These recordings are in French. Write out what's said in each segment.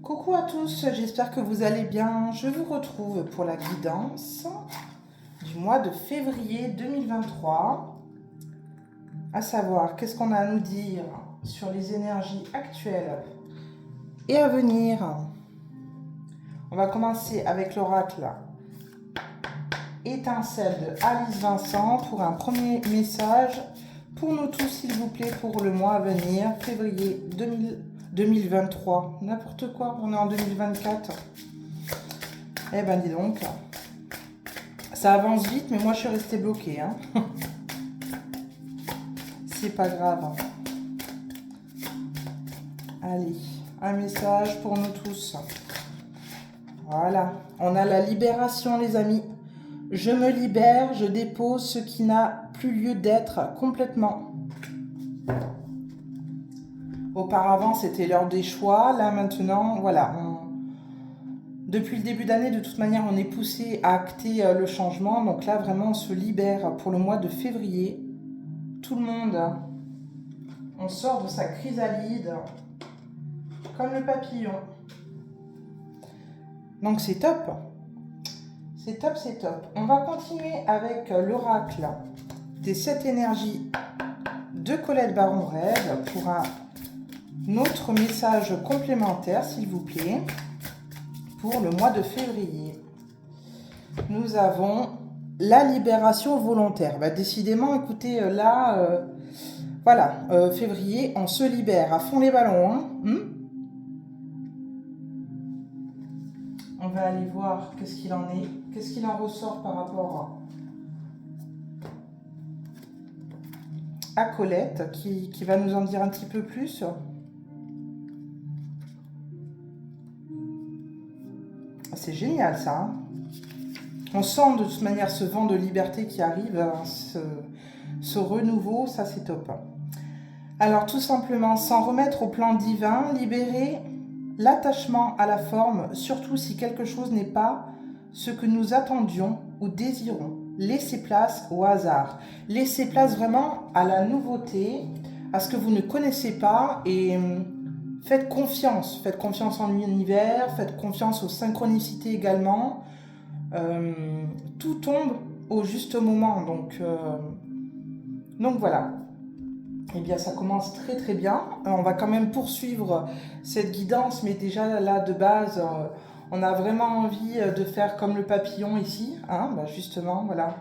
Coucou à tous, j'espère que vous allez bien. Je vous retrouve pour la guidance du mois de février 2023. À savoir, qu'est-ce qu'on a à nous dire sur les énergies actuelles et à venir. On va commencer avec l'oracle Étincelle de Alice Vincent pour un premier message pour nous tous, s'il vous plaît, pour le mois à venir, février 2023. N'importe quoi, on est en 2024. Eh ben dis donc, ça avance vite, mais moi je suis restée bloquée. Hein. C'est pas grave. Allez, un message pour nous tous. Voilà, on a la libération, les amis. Je me libère, je dépose ce qui n'a plus lieu d'être complètement. Auparavant, c'était l'heure des choix. Là, maintenant, voilà. Depuis le début d'année, de toute manière, on est poussé à acter le changement. Donc là, vraiment, on se libère pour le mois de février. Tout le monde, on sort de sa chrysalide comme le papillon. Donc c'est top. C'est top, c'est top. On va continuer avec l'oracle des 7 énergies de Colette Baron-Rêve pour un autre message complémentaire, s'il vous plaît, pour le mois de février. Nous avons la libération volontaire. Bah, décidément, écoutez, là, voilà, février, on se libère à fond les ballons. Hein. On va aller voir qu'est-ce qu'il en est, qu'est-ce qu'il en ressort par rapport à Colette, qui va nous en dire un petit peu plus. C'est génial ça. Hein. On sent de toute manière ce vent de liberté qui arrive, hein, ce renouveau, ça c'est top. Alors tout simplement, s'en remettre au plan divin, libérer l'attachement à la forme, surtout si quelque chose n'est pas ce que nous attendions ou désirons. Laissez place au hasard. Laissez place vraiment à la nouveauté, à ce que vous ne connaissez pas et faites confiance. Faites confiance en l'univers, faites confiance aux synchronicités également. Tout tombe au juste moment. Donc voilà. Eh bien, ça commence très très bien. On va quand même poursuivre cette guidance, mais déjà là de base, on a vraiment envie de faire comme le papillon ici. Hein, bah justement, voilà.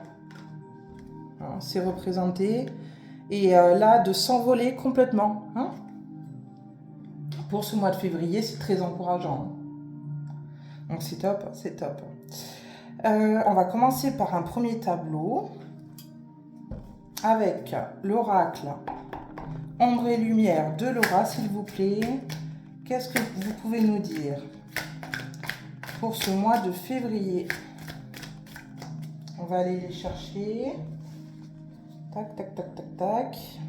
Hein, c'est représenté. Et là, de s'envoler complètement. Hein. Pour ce mois de février, c'est très encourageant. Donc c'est top, c'est top. On va commencer par un premier tableau avec l'oracle Ombre et lumière de Laura, s'il vous plaît. Qu'est-ce que vous pouvez nous dire pour ce mois de février? On va aller les chercher. Tac, tac, tac, tac, tac.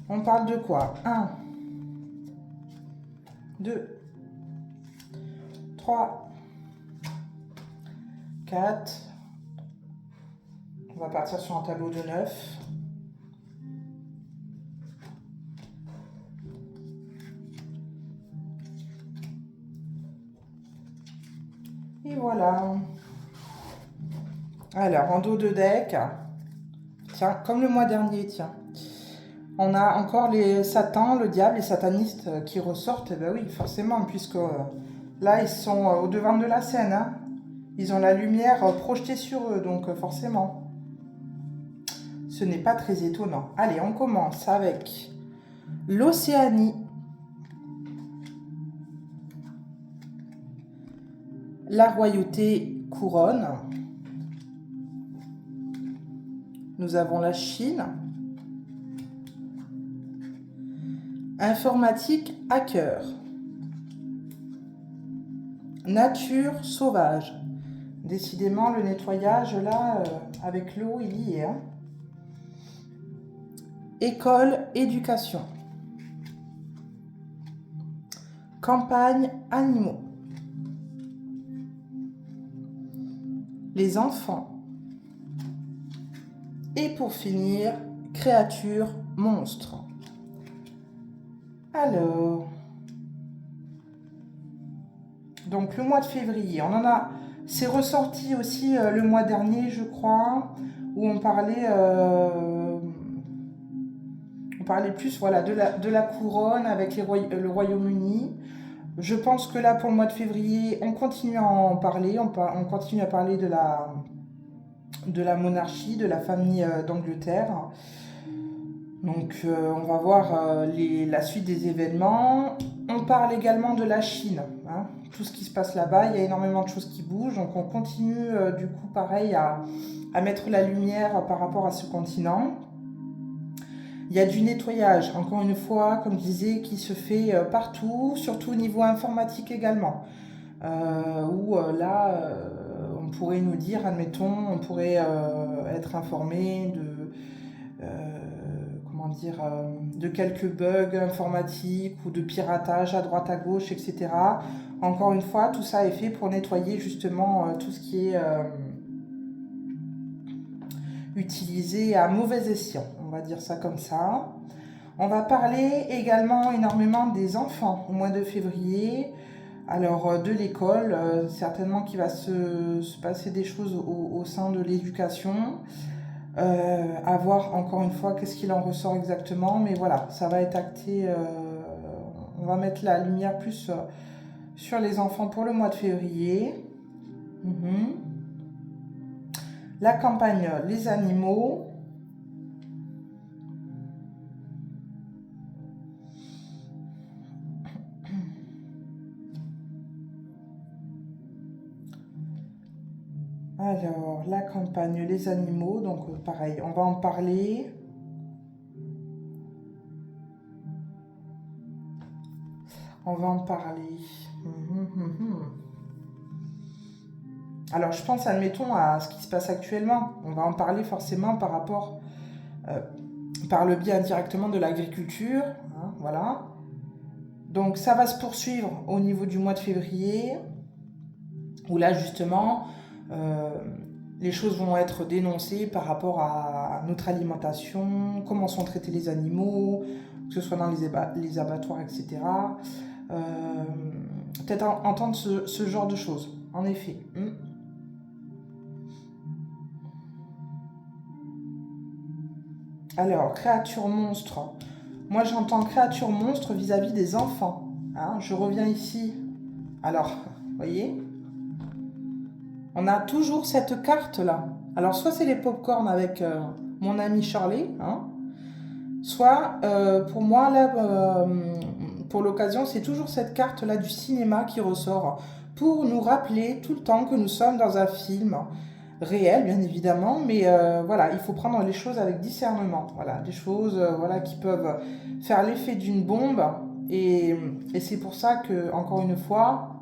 On parle de quoi? 1, 2, 3, 4. On va partir sur un tableau de 9. Et voilà. Alors, en dos de deck, tiens, comme le mois dernier, tiens. On a encore les satans, le diable, les satanistes qui ressortent. Ben oui, forcément, puisque là, ils sont au devant de la scène. Hein. Ils ont la lumière projetée sur eux, donc forcément. Ce n'est pas très étonnant. Allez, on commence avec l'Océanie. La royauté couronne. Nous avons la Chine. Informatique hacker. Nature sauvage. Décidément, le nettoyage, là, avec l'eau, il y est. Hein. École, éducation. Campagne, animaux. Les enfants. Et pour finir, créatures, monstres. Alors, Donc le mois de février, c'est ressorti aussi le mois dernier, je crois, où on parlait plus voilà, de la couronne avec le Royaume-Uni. Je pense que là, pour le mois de février, on continue à en parler, on continue à parler de la monarchie, de la famille d'Angleterre. Donc on va voir la suite des événements. On parle également de la Chine, hein, tout ce qui se passe là-bas. Il y a énormément de choses qui bougent. Donc on continue du coup pareil à mettre la lumière par rapport à ce continent. Il y a du nettoyage, encore une fois, comme je disais, qui se fait partout, surtout au niveau informatique également. Où là, on pourrait nous dire, admettons, on pourrait être informé de quelques bugs informatiques ou de piratage à droite à gauche, etc. Encore une fois, tout ça est fait pour nettoyer justement tout ce qui est utilisé à mauvais escient, on va dire ça comme ça. On va parler également énormément des enfants au mois de février. Alors de l'école, certainement qu'il va se passer des choses au sein de l'éducation. À voir encore une fois qu'est-ce qu'il en ressort exactement, mais voilà, ça va être acté. On va mettre la lumière plus sur les enfants pour le mois de février. La campagne les animaux. Alors, la campagne les animaux, donc pareil, on va en parler. On va en parler. Alors, je pense, admettons, à ce qui se passe actuellement. On va en parler forcément par le biais indirectement de l'agriculture. Hein, voilà. Donc, ça va se poursuivre au niveau du mois de février, où là, justement, les choses vont être dénoncées par rapport à notre alimentation, comment sont traités les animaux, que ce soit dans les abattoirs, etc. Peut-être entendre ce genre de choses, en effet. Alors, créature monstre. Moi, j'entends créature monstre vis-à-vis des enfants. Hein, je reviens ici. Alors, vous voyez, on a toujours cette carte-là. Alors, soit c'est les pop-corn avec mon ami Charlie, hein, soit, pour moi, là, pour l'occasion, c'est toujours cette carte-là du cinéma qui ressort pour nous rappeler tout le temps que nous sommes dans un film réel, bien évidemment, mais voilà, il faut prendre les choses avec discernement. Voilà, des choses voilà, qui peuvent faire l'effet d'une bombe, et c'est pour ça que, encore une fois,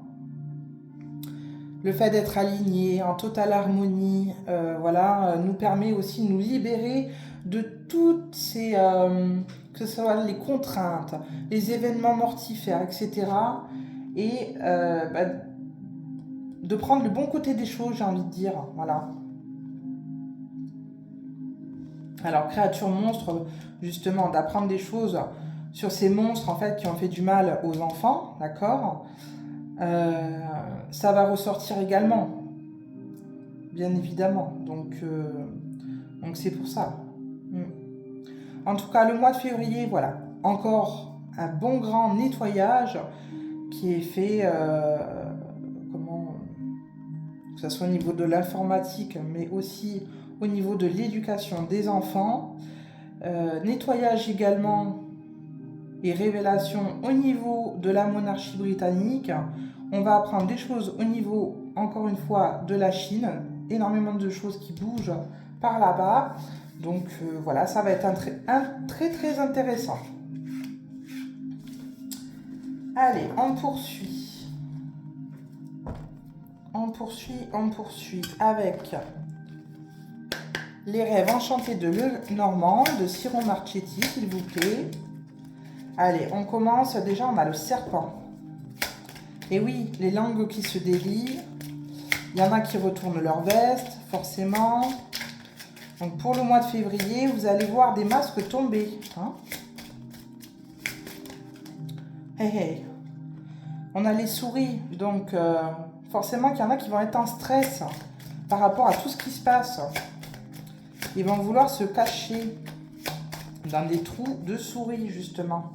le fait d'être aligné, en totale harmonie, voilà, nous permet aussi de nous libérer de toutes ces, que ce soit les contraintes, les événements mortifères, etc. Et de prendre le bon côté des choses, j'ai envie de dire, voilà. Alors, créature monstre, justement, d'apprendre des choses sur ces monstres, en fait, qui ont fait du mal aux enfants, d'accord ? Ça va ressortir également, bien évidemment. Donc c'est pour ça. En tout cas, le mois de février, voilà, encore un bon grand nettoyage qui est fait, que ce soit au niveau de l'informatique, mais aussi au niveau de l'éducation des enfants. Nettoyage également et révélation au niveau de la monarchie britannique. On va apprendre des choses au niveau, encore une fois, de la Chine. Énormément de choses qui bougent par là-bas. Donc voilà, ça va être un très très intéressant. Allez, on poursuit. On poursuit avec les rêves enchantés de Lenormand, de Cyron Marchetti, s'il vous plaît. Allez, on commence. Déjà, on a le serpent. Et oui, les langues qui se délient. Il y en a qui retournent leur veste, forcément. Donc, pour le mois de février, vous allez voir des masques tomber. Hein, hey, hey. On a les souris, donc forcément qu'il y en a qui vont être en stress par rapport à tout ce qui se passe. Ils vont vouloir se cacher dans des trous de souris, justement.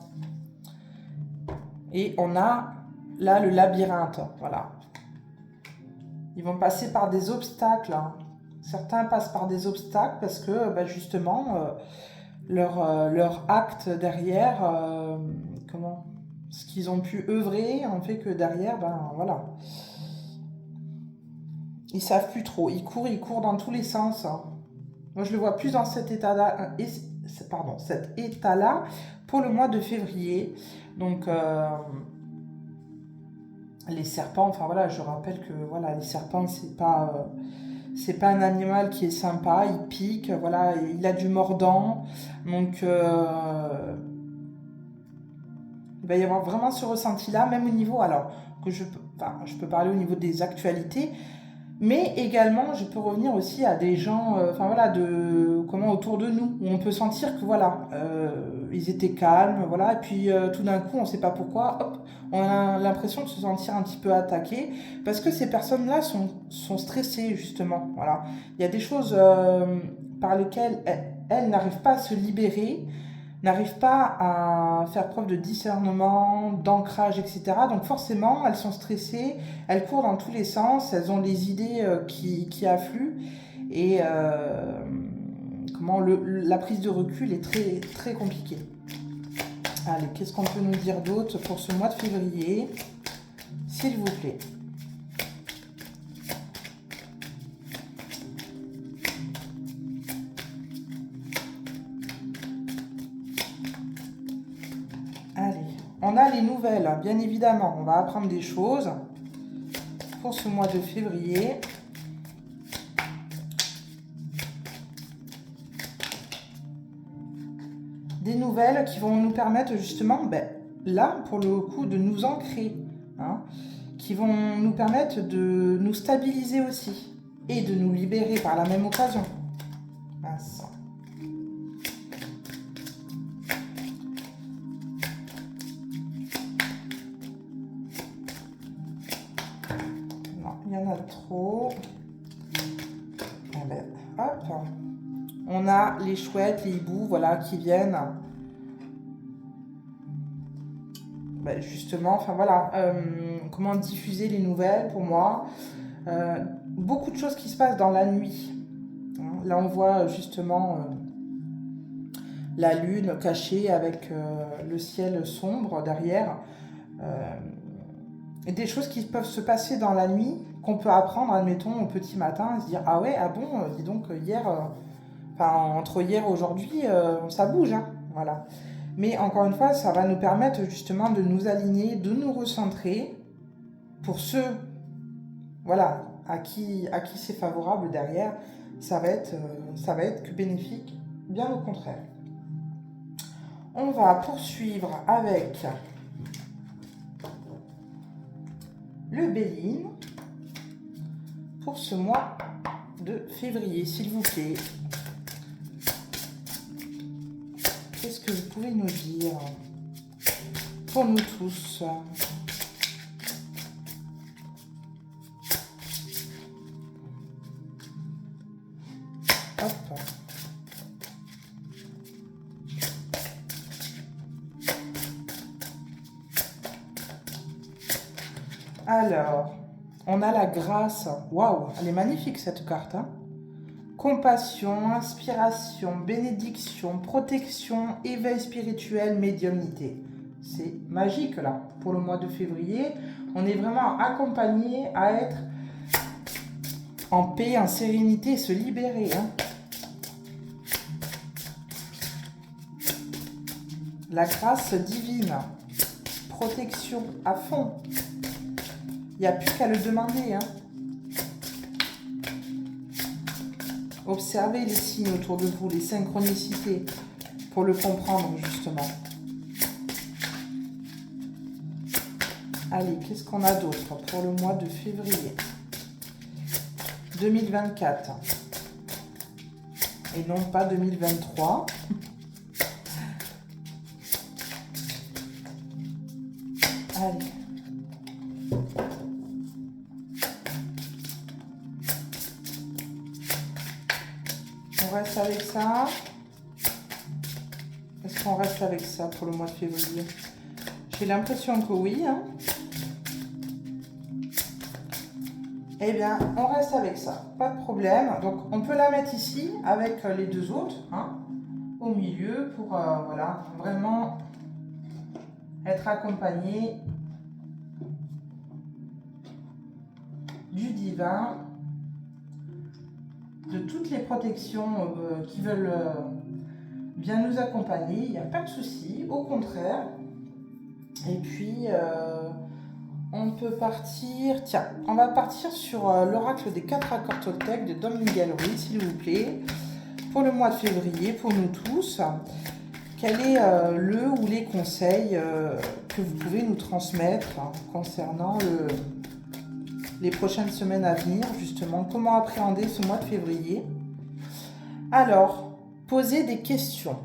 Et on a là le labyrinthe, voilà. Ils vont passer par des obstacles. Certains passent par des obstacles parce que, justement, leur acte derrière, ce qu'ils ont pu œuvrer, en fait que derrière, voilà. Ils savent plus trop. Ils courent dans tous les sens. Moi, je le vois plus dans cet état-là, cet état-là pour le mois de février. Donc, les serpents, enfin voilà, je rappelle que voilà, les serpents, c'est pas un animal qui est sympa, il pique, voilà, il a du mordant. Donc, il va y avoir vraiment ce ressenti-là, même au niveau, alors, que je peux parler au niveau des actualités, mais également, je peux revenir aussi à des gens, autour de nous, où on peut sentir que, voilà, ils étaient calmes, voilà, et puis tout d'un coup, on ne sait pas pourquoi, hop, on a l'impression de se sentir un petit peu attaqué, parce que ces personnes-là sont stressées, justement, voilà. Il y a des choses par lesquelles elles n'arrivent pas à se libérer, n'arrivent pas à faire preuve de discernement, d'ancrage, etc. Donc forcément, elles sont stressées, elles courent dans tous les sens, elles ont des idées qui affluent et la prise de recul est très, très compliquée. Allez, qu'est-ce qu'on peut nous dire d'autre pour ce mois de février, s'il vous plaît? On a les nouvelles, bien évidemment. On va apprendre des choses pour ce mois de février. Des nouvelles qui vont nous permettre justement, là, pour le coup, de nous ancrer. Qui vont nous permettre de nous stabiliser aussi. Et de nous libérer par la même occasion. Mince. Il y en a trop. Hop. On a les chouettes, les hiboux, voilà, qui viennent. Justement, enfin voilà, comment diffuser les nouvelles pour moi. Beaucoup de choses qui se passent dans la nuit. Là, on voit justement la lune cachée avec le ciel sombre derrière. Et des choses qui peuvent se passer dans la nuit, qu'on peut apprendre, admettons, au petit matin, et se dire « Ah ouais, ah bon, dis donc, hier, entre hier et aujourd'hui, ça bouge, hein. » Voilà. Mais encore une fois, ça va nous permettre justement de nous aligner, de nous recentrer pour ceux, voilà, à qui c'est favorable derrière, ça va être que bénéfique, bien au contraire. On va poursuivre avec le Béline pour ce mois de février, s'il vous plaît. Qu'est-ce que vous pouvez nous dire pour nous tous? Hop. Alors, on a la grâce. Waouh, elle est magnifique cette carte. Compassion, inspiration, bénédiction, protection, éveil spirituel, médiumnité. C'est magique là, pour le mois de février. On est vraiment accompagné à être en paix, en sérénité, se libérer. La grâce divine, protection à fond. Il n'y a plus qu'à le demander. Observez les signes autour de vous, les synchronicités, pour le comprendre justement. Allez, qu'est-ce qu'on a d'autre pour le mois de février 2024 et non pas 2023. Allez. reste avec ça? Est-ce qu'on reste avec ça pour le mois de février? J'ai l'impression que oui. Hein. Eh bien, on reste avec ça. Pas de problème. Donc, on peut la mettre ici avec les deux autres, hein, au milieu, pour voilà, vraiment être accompagné du divin, de toutes les protections qui veulent bien nous accompagner. Il n'y a pas de souci, au contraire. Et puis, on peut partir... Tiens, on va partir sur l'oracle des 4 accords Toltec de Dom Miguel Ruiz, s'il vous plaît, pour le mois de février, pour nous tous. Quel est le ou les conseils que vous pouvez nous transmettre concernant les prochaines semaines à venir, justement? Comment appréhender ce mois de février? Alors, poser des questions.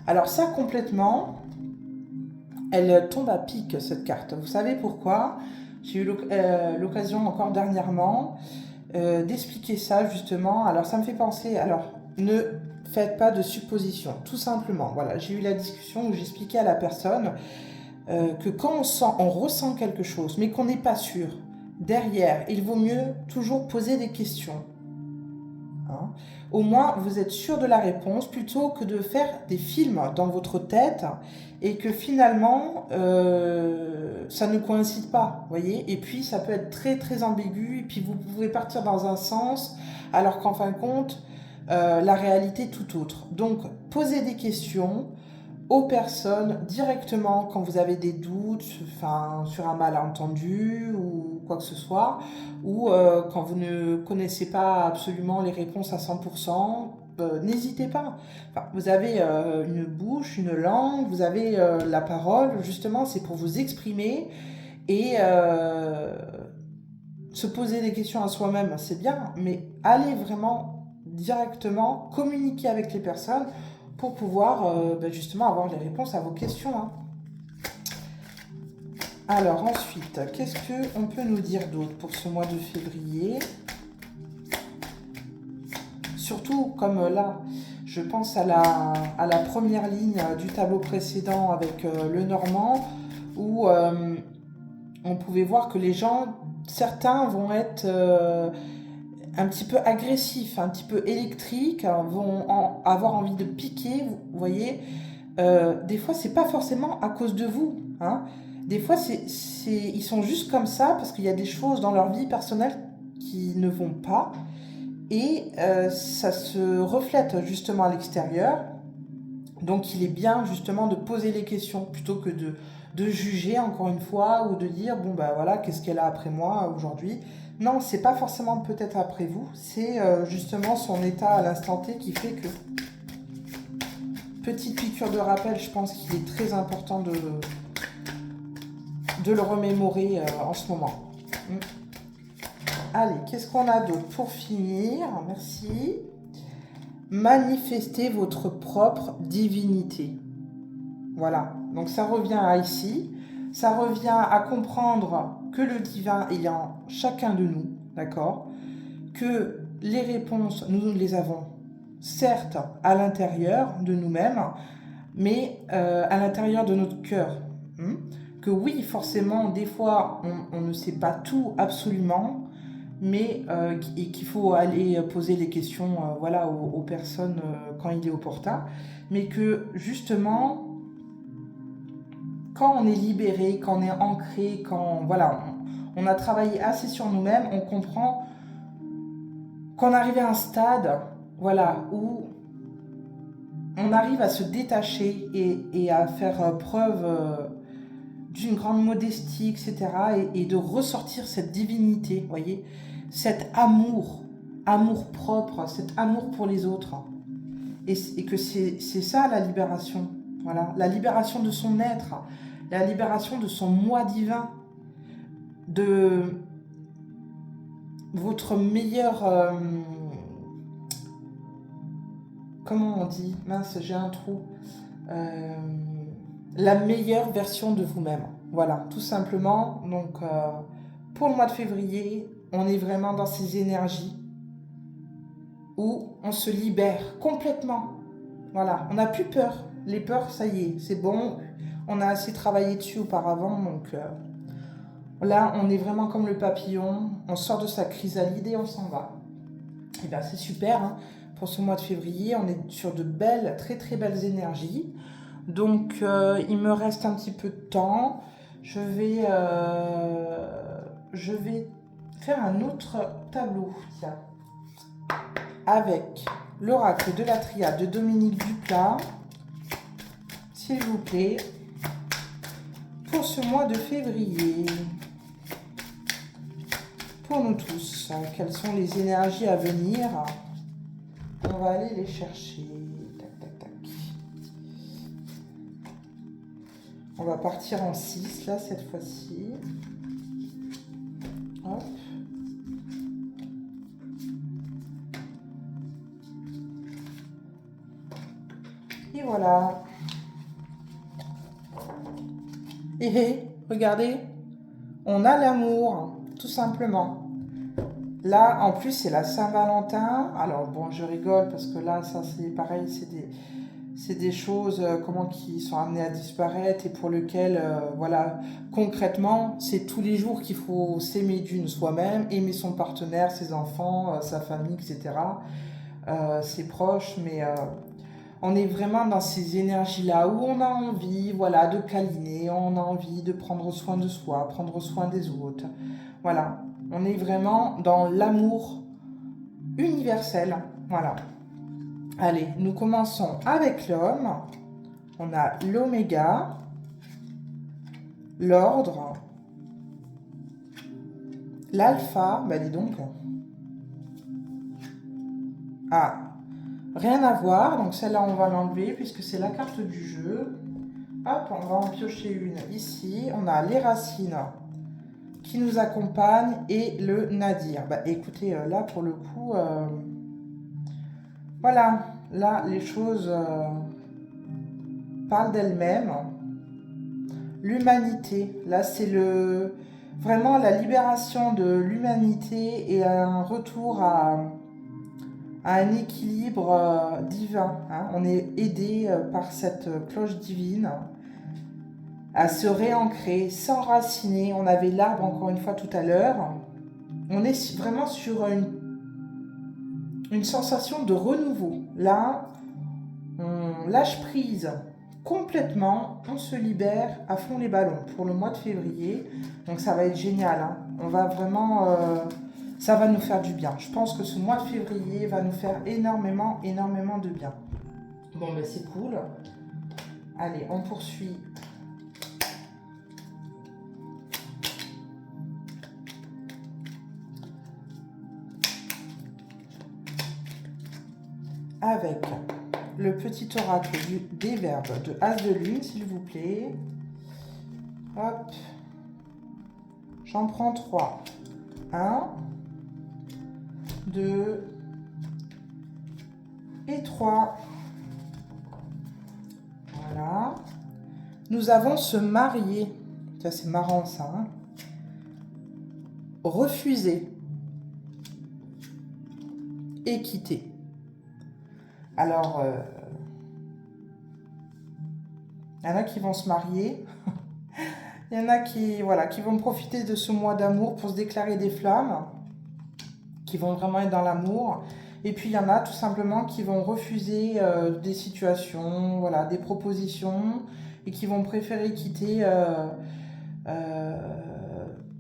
Alors ça, complètement, elle tombe à pic, cette carte. Vous savez pourquoi? J'ai eu l'occasion encore dernièrement d'expliquer ça, justement. Alors, ça me fait penser... Alors, ne faites pas de suppositions, tout simplement. Voilà, j'ai eu la discussion où j'expliquais à la personne que quand on ressent quelque chose, mais qu'on n'est pas sûr, derrière, il vaut mieux toujours poser des questions. Hein. Au moins, vous êtes sûr de la réponse, plutôt que de faire des films dans votre tête et que finalement, ça ne coïncide pas, voyez. Et puis, ça peut être très, très ambigu, et puis vous pouvez partir dans un sens, alors qu'en fin de compte, la réalité est tout autre. Donc, posez des questions aux personnes directement quand vous avez des doutes, enfin, sur un malentendu ou quoi que ce soit, ou quand vous ne connaissez pas absolument les réponses à 100%, n'hésitez pas. Enfin, vous avez une bouche, une langue, vous avez la parole, justement, c'est pour vous exprimer et se poser des questions à soi-même, c'est bien, mais allez vraiment directement communiquer avec les personnes pour pouvoir justement avoir les réponses à vos questions. Hein. Alors ensuite, qu'est-ce qu'on peut nous dire d'autre pour ce mois de février? Surtout comme là, je pense à la première ligne du tableau précédent avec le Normand, où on pouvait voir que les gens, certains vont être un petit peu agressifs, un petit peu électriques, vont avoir envie de piquer, vous voyez. Des fois, c'est pas forcément à cause de vous. Hein. Des fois, ils sont juste comme ça parce qu'il y a des choses dans leur vie personnelle qui ne vont pas. Et ça se reflète justement à l'extérieur. Donc, il est bien justement de poser les questions plutôt que de juger encore une fois ou de dire bon ben voilà, qu'est-ce qu'elle a après moi aujourd'hui. Non, c'est pas forcément peut-être après vous, c'est justement son état à l'instant T qui fait que... Petite piqûre de rappel, je pense qu'il est très important de le remémorer en ce moment. Allez, qu'est-ce qu'on a d'autre pour finir? Merci. Manifestez votre propre divinité. Voilà, donc ça revient à ici. Ça revient à comprendre que le divin est en chacun de nous, d'accord? Que les réponses, nous les avons certes à l'intérieur de nous-mêmes, mais à l'intérieur de notre cœur. Que oui, forcément, des fois, on ne sait pas tout absolument, mais et qu'il faut aller poser les questions voilà, aux personnes quand il est opportun, mais que justement, quand on est libéré, quand on est ancré, quand voilà, on a travaillé assez sur nous-mêmes, on comprend qu'on arrive à un stade voilà, où on arrive à se détacher et à faire preuve d'une grande modestie, etc. Et de ressortir cette divinité, voyez, cet amour propre, cet amour pour les autres. Et que c'est ça la libération, voilà, la libération de son être, la libération de son moi divin, de votre meilleur... comment on dit? Mince, j'ai un trou. La meilleure version de vous-même. Voilà, tout simplement. Donc, pour le mois de février, on est vraiment dans ces énergies où on se libère complètement. Voilà, on n'a plus peur. Les peurs, ça y est, c'est bon. On a assez travaillé dessus auparavant, donc là, on est vraiment comme le papillon. On sort de sa chrysalide et on s'en va. Et bien, c'est super, hein. Pour ce mois de février, on est sur de belles, très très belles énergies. Donc, il me reste un petit peu de temps. Je vais faire un autre tableau, tiens, avec l'oracle de la triade de Dominique Duplat, s'il vous plaît, pour ce mois de février. Pour nous tous, quelles sont les énergies à venir? On va aller les chercher. Tac, tac, tac. On va partir en 6, là, cette fois-ci. Hop. Et voilà. Et regardez, on a l'amour, tout simplement. Là, en plus, c'est la Saint-Valentin. Alors, bon, je rigole parce que là, ça, c'est pareil, c'est des choses qui sont amenées à disparaître et pour lesquelles, voilà, concrètement, c'est tous les jours qu'il faut s'aimer d'une soi-même, aimer son partenaire, ses enfants, sa famille, etc., ses proches, mais on est vraiment dans ces énergies-là où on a envie, voilà, de câliner, on a envie de prendre soin de soi, prendre soin des autres. Voilà, on est vraiment dans l'amour universel, voilà. Allez, nous commençons avec l'homme. On a l'oméga, l'ordre, l'alpha, bah dis donc. Ah, rien à voir, donc celle-là on va l'enlever puisque c'est la carte du jeu. Hop, on va en piocher une ici. On a les racines qui nous accompagnent et le nadir. Bah écoutez, là pour le coup, voilà, là les choses parlent d'elles-mêmes. L'humanité, là c'est vraiment la libération de l'humanité et un retour à un équilibre divin. Hein. On est aidé par cette cloche divine à se réancrer, s'enraciner. On avait l'arbre encore une fois tout à l'heure. On est vraiment sur une sensation de renouveau. Là, on lâche prise complètement, on se libère à fond les ballons pour le mois de février. Donc ça va être génial. Hein. On va vraiment... ça va nous faire du bien. Je pense que ce mois de février va nous faire énormément, énormément de bien. Bon, ben c'est cool. Allez, on poursuit. Avec le petit oracle des verbes de As de Lune, s'il vous plaît. Hop. J'en prends 3. 1, 2 et 3. Voilà. Nous avons se marier. Ça, c'est marrant, ça. Hein. Refuser. Et quitter. Alors, il y en a qui vont se marier. Il y en a qui vont profiter de ce mois d'amour pour se déclarer des flammes, qui vont vraiment être dans l'amour. Et puis, il y en a tout simplement qui vont refuser des situations, voilà, des propositions, et qui vont préférer quitter,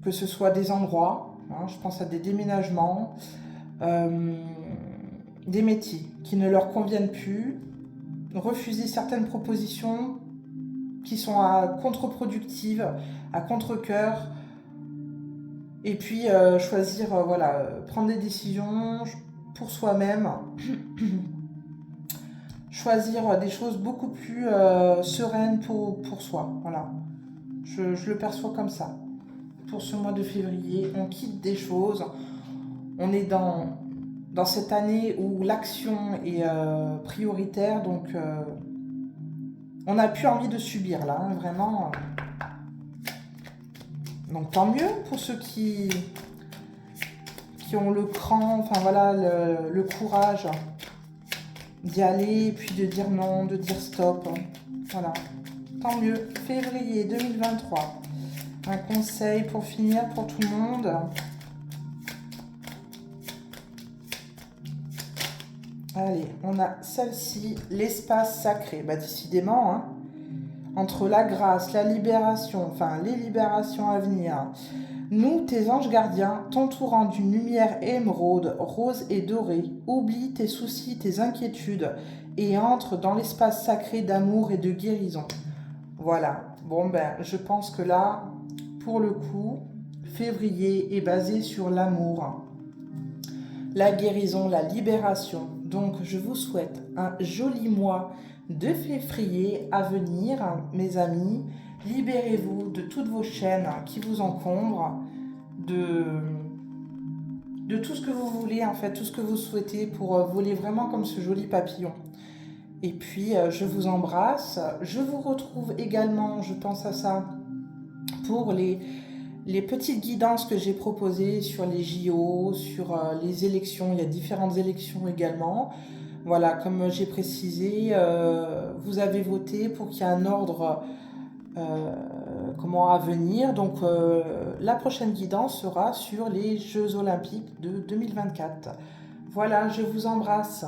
que ce soit des endroits, hein, je pense à des déménagements, des métiers qui ne leur conviennent plus, refuser certaines propositions qui sont contre-productives, à contre-cœur, et puis choisir, prendre des décisions pour soi-même, choisir des choses beaucoup plus sereines pour soi. Voilà, je le perçois comme ça. Pour ce mois de février, on quitte des choses, on est dans cette année où l'action est prioritaire, donc on n'a plus envie de subir là, hein, vraiment. Donc tant mieux pour ceux qui qui ont le cran, enfin voilà, le courage d'y aller, et puis de dire non, de dire stop. Voilà, tant mieux. Février 2023. Un conseil pour finir pour tout le monde. Allez, on a celle-ci, l'espace sacré. Bah, décidément, hein, entre la grâce, la libération, enfin les libérations à venir, nous, tes anges gardiens, t'entourant d'une lumière émeraude, rose et dorée, oublie tes soucis, tes inquiétudes et entre dans l'espace sacré d'amour et de guérison. Voilà, bon ben, je pense que là, pour le coup, février est basé sur l'amour, la guérison, la libération. Donc, je vous souhaite un joli mois de février à venir, mes amis. Libérez-vous de toutes vos chaînes qui vous encombrent, de tout ce que vous voulez, en fait, tout ce que vous souhaitez pour voler vraiment comme ce joli papillon. Et puis, je vous embrasse. Je vous retrouve également, je pense à ça, pour les petites guidances que j'ai proposées sur les JO, sur les élections. Il y a différentes élections également. Voilà, comme j'ai précisé, vous avez voté pour qu'il y ait un ordre à venir. Donc, la prochaine guidance sera sur les Jeux Olympiques de 2024. Voilà, je vous embrasse.